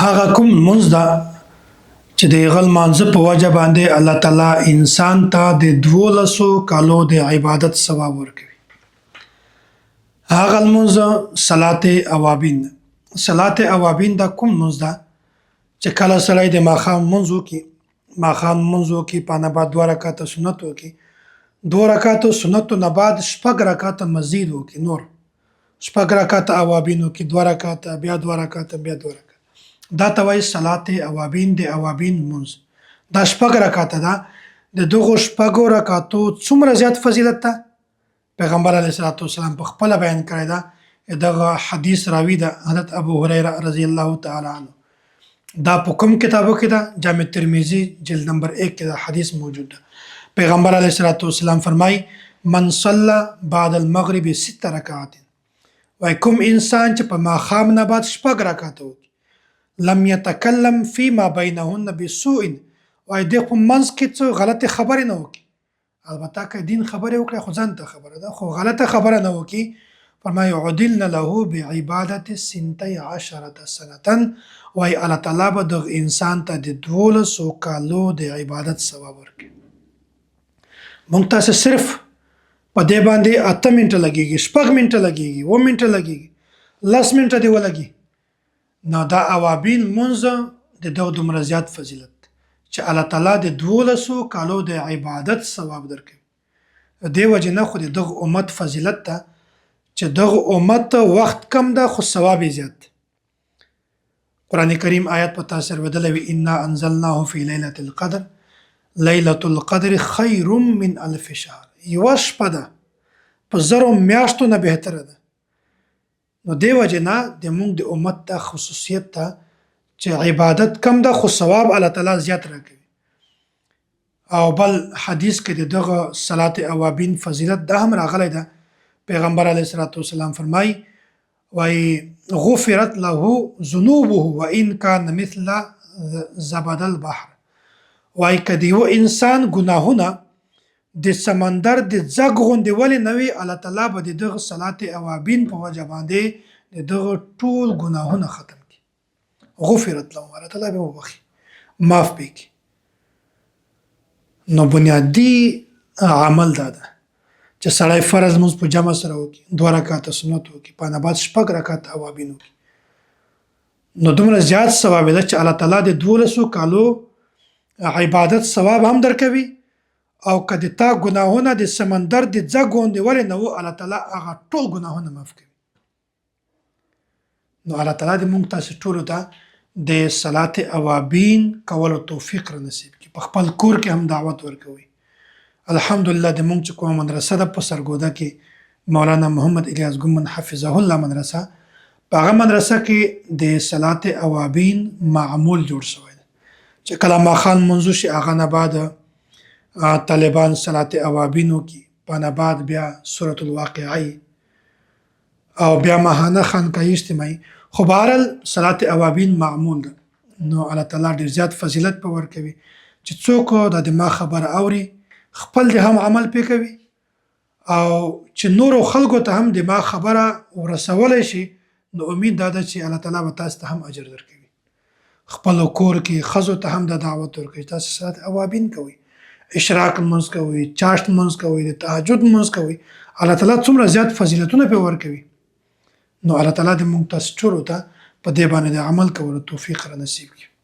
هغه کوم لمونځ ده چې د هغه لمانځه په وجه باندې الله تعالی انسان ته د 12 کالو د عبادت ثواب ورکوي. هغه لمونځ صلات اوابین ده. صلات اوابین دا کوم لمونځ ده چې کله سړی د ماښام لمونځ وکړي، په نه بعد 2 رکعاته سنت وکړي، 2 رکعاته سنتو نه بعد 6 رکعاته مزید وکړي، نور 6 رکعاته اوابین وکړي، 2 رکعاته، بیا 2 رکعاته، بیا 2 رکعاته. دا ته وایي صلات اوابین. د اوابین لمونځ دا 6 رکعاته ده. د دغو 6 رکعاتو څومره زیات فضیلت ده پیغمبر علیه الصلاۃ والسلام په خپله بیان کړی ده. دغه حدیث راوي ده حضرت ابو هریره رضی الله تعالی عنه. دا په کوم کتابو کې ده؟ جامع ترمذی جلد نمبر 1 کې دا حدیث موجود ده. پیغمبر علیه الصلاۃ والسلام فرمایي من صلى بعد المغرب 6 رکعات، وای کوم انسان چې په ماښام نه بعد 6 رکعاته وکړي، لم يتکلم فيما بينهن بسوء، وای د په منځ کې څه غلطه خبرې نه وکړي. البته که دین خبرې وکړي خو ځان ته خبره ده، خو غلطه خبره نه وکړي. فرمایي عدلنا له بعبادة 12 سنة، وای الله تعالی به د انسان ته د 12 کالو د عبادت ثواب ورکړي. مونږ تاسو صرف په دې باندې 8 منټه لګيږي، 6 منټه لګيږي، 2 منټه لګيږي، 10 منټه دی ولګي. نو دا اوابین لمونځ د دغه دومره زیات فضیلت چې الله تعالی د 12 کالو د عبادت ثواب درکوي. دې وجې نه خو د دغه امت فضیلت ده چې دغه امت وخت کم ده خو ثواب یې زیات دی. قرآن کریم آیات په تاثر ودلی وي انا انزلناه فی لیلة القدر، لیلة القدر خیر من الف شهر. یوه شپه ده په 1000 میاشتو نه بهتره ده. نو دی وجه نه د مونږ د امت ته خصوصیت ته چې عبادت کم ده خو ثواب الله تعالی زیات راکوي. او بل حدیث کې دغه صلات اوابین فضیلت ده هم راغلی ده. پیغمبر علیه الصلاۃ والسلام فرمایي وای غفرت له ذنوبه وان کان مثل زبد البحر، وای کدی و انسان ګناهونه د سمندر د زګ غوندې ولې نه وي، الله تعالی به دغه صلات اوابین په وجه باندې دغه ټول ګناهونه ختم کړي. غفرت له، الله تعالی به وبخي، معاف به کړي. نو بنیادی عمل دا ده چې سړی فرض لمونځ په جمع سره وکړي، 2 رکعاته سنت وکړي، په نه بعد 6 رکعاته اوابین وکړي. نو دومره زیات ثواب ده چې الله تعالی د 12 کالو عبادت ثواب هم درکوي. او که د تا ګناهونه د سمندر د ځګ غوندې ولې نه وو، الله تعالی هغه ټول ګناهونه معاف کوي. نو الله تعالی دې موږ تاسو ټولو ته د صلات اوابین کولو توفیق را نصیب کړي. په خپل کور کې هم دعوت ورکوي. الحمدلله د موږ چې کومه مدرسه ده په سرګوده کې مولانا محمد الیاس ګومن حفظه الله مدرسه، په هغه مدرسه کې د صلات اوابین معمول جوړ شوی ده چې کله ماښام لمونځ وشي هغه نه بعد طالبان صلات اوابینو کې، په نه بعد بیا سورة الواقعه او بیا ماهانه خانقاهي اجتماعي. خو بهرحال صلات اوابین معمول ده. نو الله تعالی ډېر زیات فضیلت په ورکوي چې څوک د دماغ خبره اوري خپل د هم عمل پې کوي، او چې نورو خلکو ته هم دماغ خبره ورسولی شي. نو امید دا ده چې الله تعالی به تاسو ته هم اجر درکوي. خپل کور کې ښځو ته هم د دعوت ورکوي تاسو صلات اوابین کوئ، اشراق لمونځ کوئ، چاشت لمونځ کوئ، د تهجد لمونځ کوئ. الله تعالی څومره زیات فضیلتونه پې ورکوي. نو الله تعالی دې موږ تاسو ټولو ته په دې باندې د عمل کولو توفیق را نصیب کړي.